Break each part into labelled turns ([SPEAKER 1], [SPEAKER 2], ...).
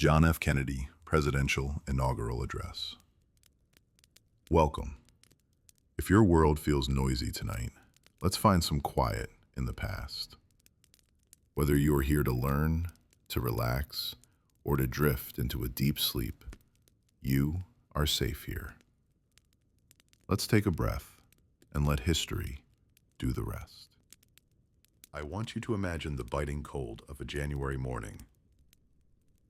[SPEAKER 1] John F. Kennedy Presidential Inaugural Address. Welcome. If your world feels noisy tonight, let's find some quiet in the past. Whether you are here to learn, to relax, or to drift into a deep sleep, you are safe here. Let's take a breath and let history do the rest. I want you to imagine the biting cold of a January morning.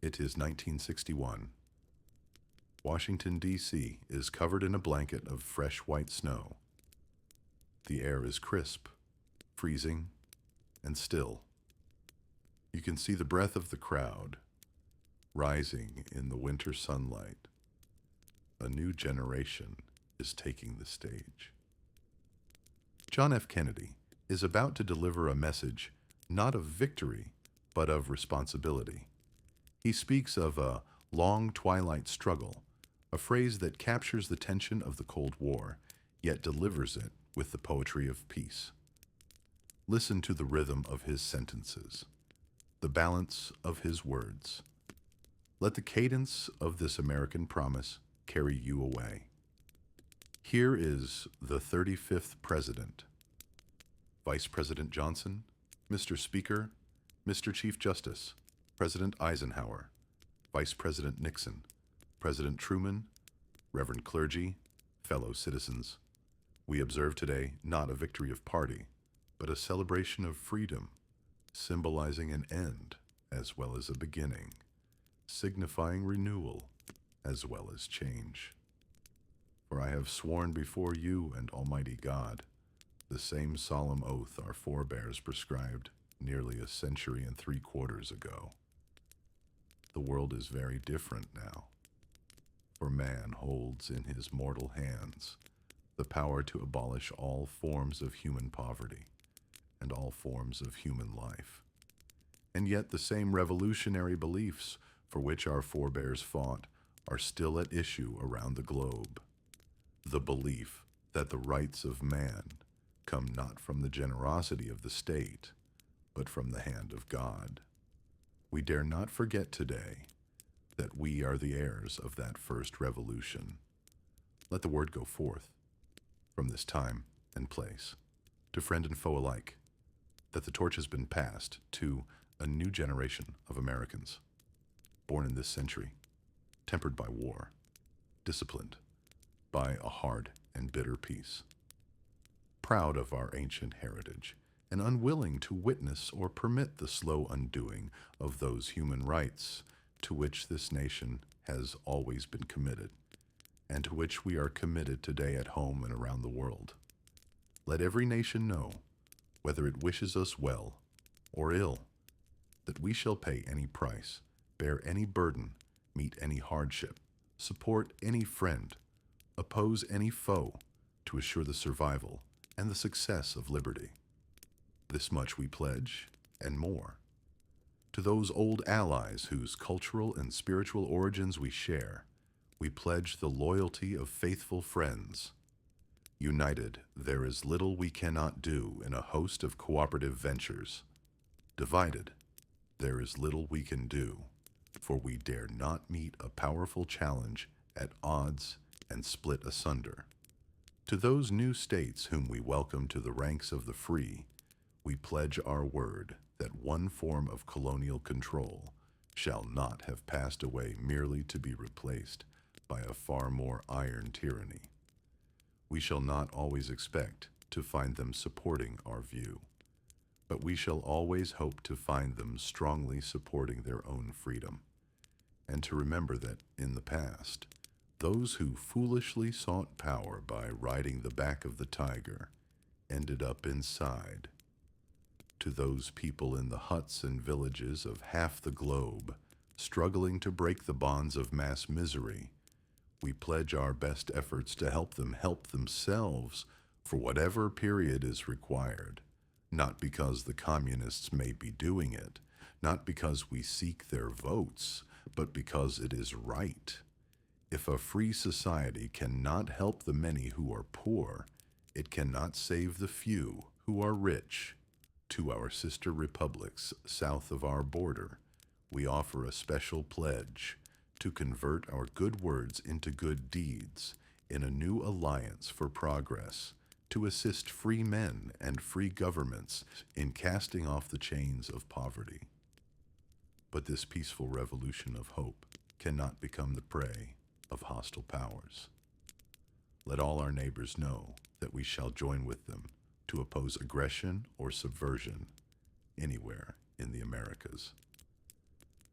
[SPEAKER 1] It is 1961. Washington, D.C. is covered in a blanket of fresh white snow. The air is crisp, freezing, and still. You can see the breath of the crowd rising in the winter sunlight. A new generation is taking the stage. John F. Kennedy is about to deliver a message not of victory, but of responsibility. He speaks of a long twilight struggle, a phrase that captures the tension of the Cold War, yet delivers it with the poetry of peace. Listen to the rhythm of his sentences, the balance of his words. Let the cadence of this American promise carry you away. Here is the 35th President. Vice President Johnson, Mr. Speaker, Mr. Chief Justice, President Eisenhower, Vice President Nixon, President Truman, Reverend clergy, fellow citizens. We observe today not a victory of party, but a celebration of freedom, symbolizing an end as well as a beginning, signifying renewal as well as change. For I have sworn before you and Almighty God, the same solemn oath our forebears prescribed nearly a century and 3/4 ago. The world is very different now, for man holds in his mortal hands the power to abolish all forms of human poverty and all forms of human life. And yet the same revolutionary beliefs for which our forebears fought are still at issue around the globe. The belief that the rights of man come not from the generosity of the state, but from the hand of God. We dare not forget today that we are the heirs of that first revolution. Let the word go forth from this time and place to friend and foe alike, that the torch has been passed to a new generation of Americans, born in this century, tempered by war, disciplined by a hard and bitter peace, proud of our ancient heritage, and unwilling to witness or permit the slow undoing of those human rights to which this nation has always been committed, and to which we are committed today at home and around the world. Let every nation know, whether it wishes us well or ill, that we shall pay any price, bear any burden, meet any hardship, support any friend, oppose any foe, to assure the survival and the success of liberty. This much we pledge, and more. To those old allies whose cultural and spiritual origins we share, we pledge the loyalty of faithful friends. United, there is little we cannot do in a host of cooperative ventures. Divided, there is little we can do, for we dare not meet a powerful challenge at odds and split asunder. To those new states whom we welcome to the ranks of the free, we pledge our word that one form of colonial control shall not have passed away merely to be replaced by a far more iron tyranny. We shall not always expect to find them supporting our view, but we shall always hope to find them strongly supporting their own freedom, and to remember that in the past, those who foolishly sought power by riding the back of the tiger ended up inside. To those people in the huts and villages of half the globe, struggling to break the bonds of mass misery, we pledge our best efforts to help them help themselves for whatever period is required, not because the communists may be doing it, not because we seek their votes, but because it is right. If a free society cannot help the many who are poor, it cannot save the few who are rich. To our sister republics south of our border, we offer a special pledge to convert our good words into good deeds in a new alliance for progress, to assist free men and free governments in casting off the chains of poverty. But this peaceful revolution of hope cannot become the prey of hostile powers. Let all our neighbors know that we shall join with them to oppose aggression or subversion anywhere in the Americas.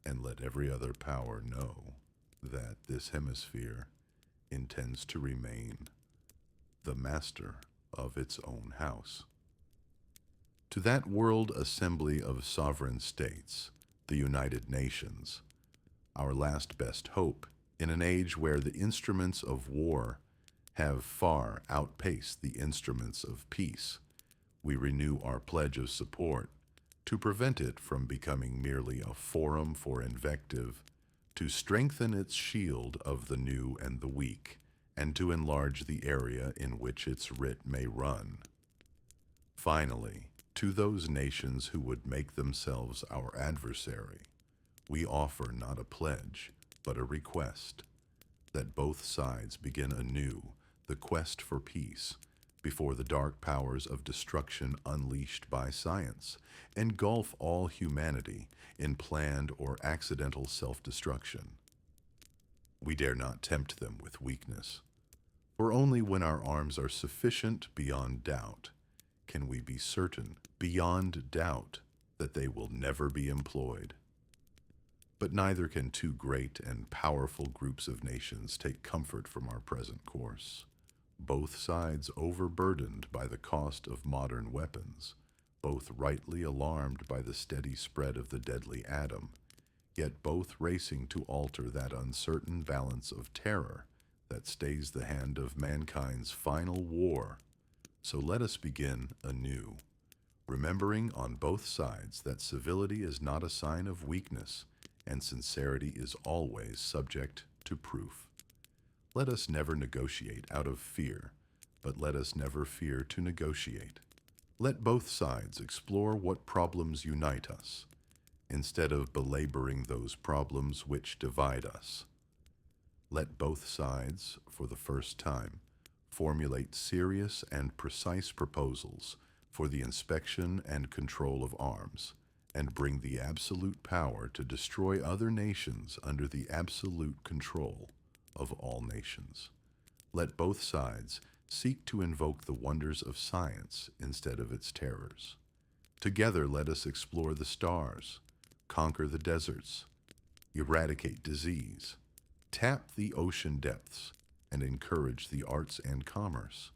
[SPEAKER 1] And let every other power know that this hemisphere intends to remain the master of its own house. To that world assembly of sovereign states, the United Nations, our last best hope in an age where the instruments of war have far outpaced the instruments of peace, we renew our pledge of support to prevent it from becoming merely a forum for invective, to strengthen its shield of the new and the weak, and to enlarge the area in which its writ may run. Finally, to those nations who would make themselves our adversary, we offer not a pledge, but a request, that both sides begin anew the quest for peace before the dark powers of destruction unleashed by science engulf all humanity in planned or accidental self-destruction. We dare not tempt them with weakness, for only when our arms are sufficient beyond doubt can we be certain beyond doubt that they will never be employed. But neither can two great and powerful groups of nations take comfort from our present course, both sides overburdened by the cost of modern weapons, both rightly alarmed by the steady spread of the deadly atom, yet both racing to alter that uncertain balance of terror that stays the hand of mankind's final war. So let us begin anew, remembering on both sides that civility is not a sign of weakness, and sincerity is always subject to proof. Let us never negotiate out of fear, but let us never fear to negotiate. Let both sides explore what problems unite us, instead of belaboring those problems which divide us. Let both sides, for the first time, formulate serious and precise proposals for the inspection and control of arms, and bring the absolute power to destroy other nations under the absolute control of all nations. Let both sides seek to invoke the wonders of science instead of its terrors. Together let us explore the stars, conquer the deserts, eradicate disease, tap the ocean depths, and encourage the arts and commerce.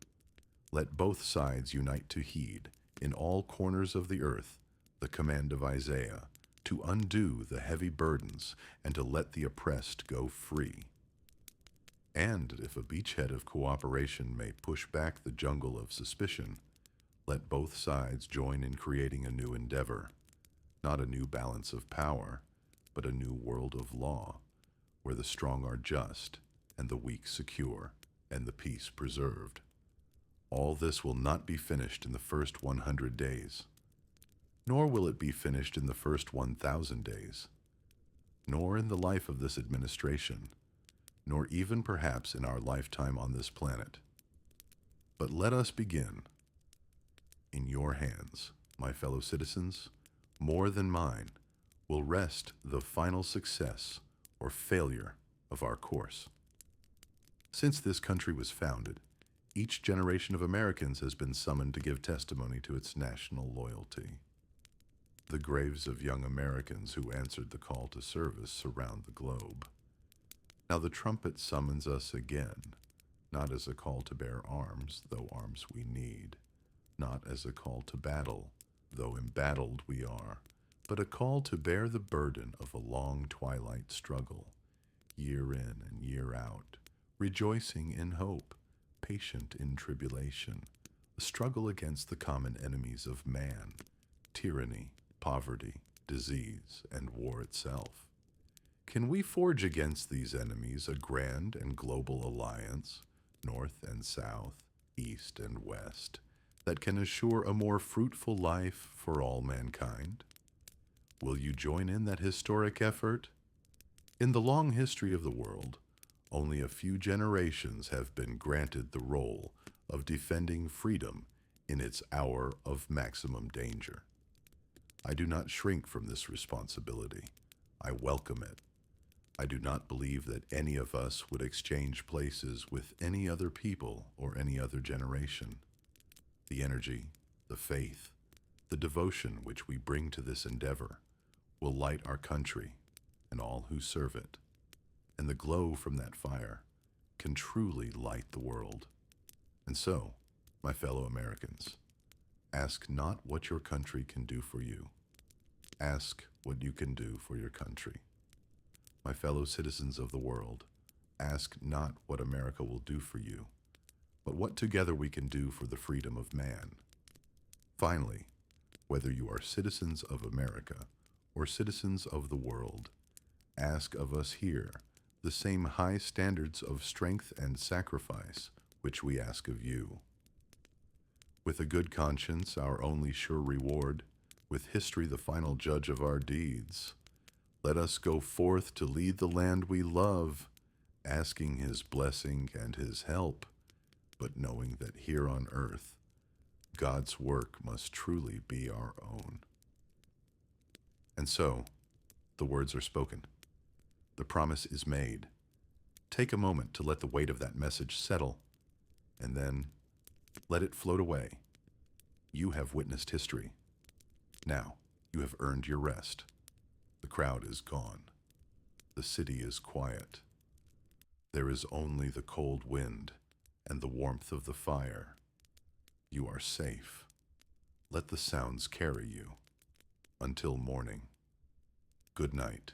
[SPEAKER 1] Let both sides unite to heed, in all corners of the earth, the command of Isaiah, to undo the heavy burdens and to let the oppressed go free. And if a beachhead of cooperation may push back the jungle of suspicion, let both sides join in creating a new endeavor, not a new balance of power, but a new world of law, where the strong are just, and the weak secure, and the peace preserved. All this will not be finished in the first 100 days, nor will it be finished in the first 1,000 days, nor in the life of this administration, nor even perhaps in our lifetime on this planet. But let us begin. In your hands, my fellow citizens, more than mine, will rest the final success or failure of our course. Since this country was founded, each generation of Americans has been summoned to give testimony to its national loyalty. The graves of young Americans who answered the call to service surround the globe. Now the trumpet summons us again, not as a call to bear arms, though arms we need, not as a call to battle, though embattled we are, but a call to bear the burden of a long twilight struggle, year in and year out, rejoicing in hope, patient in tribulation, a struggle against the common enemies of man, tyranny, poverty, disease, and war itself. Can we forge against these enemies a grand and global alliance, north and south, east and west, that can assure a more fruitful life for all mankind? Will you join in that historic effort? In the long history of the world, only a few generations have been granted the role of defending freedom in its hour of maximum danger. I do not shrink from this responsibility. I welcome it. I do not believe that any of us would exchange places with any other people or any other generation. The energy, the faith, the devotion which we bring to this endeavor will light our country and all who serve it, and the glow from that fire can truly light the world. And so, my fellow Americans, ask not what your country can do for you. Ask what you can do for your country. My fellow citizens of the world, ask not what America will do for you, but what together we can do for the freedom of man. Finally, whether you are citizens of America or citizens of the world, ask of us here the same high standards of strength and sacrifice which we ask of you. With a good conscience, our only sure reward, with history the final judge of our deeds, let us go forth to lead the land we love, asking his blessing and his help, but knowing that here on earth, God's work must truly be our own. And so, the words are spoken. The promise is made. Take a moment to let the weight of that message settle, and then let it float away. You have witnessed history. Now, you have earned your rest. The crowd is gone. The city is quiet. There is only the cold wind and the warmth of the fire. You are safe. Let the sounds carry you. Until morning. Good night.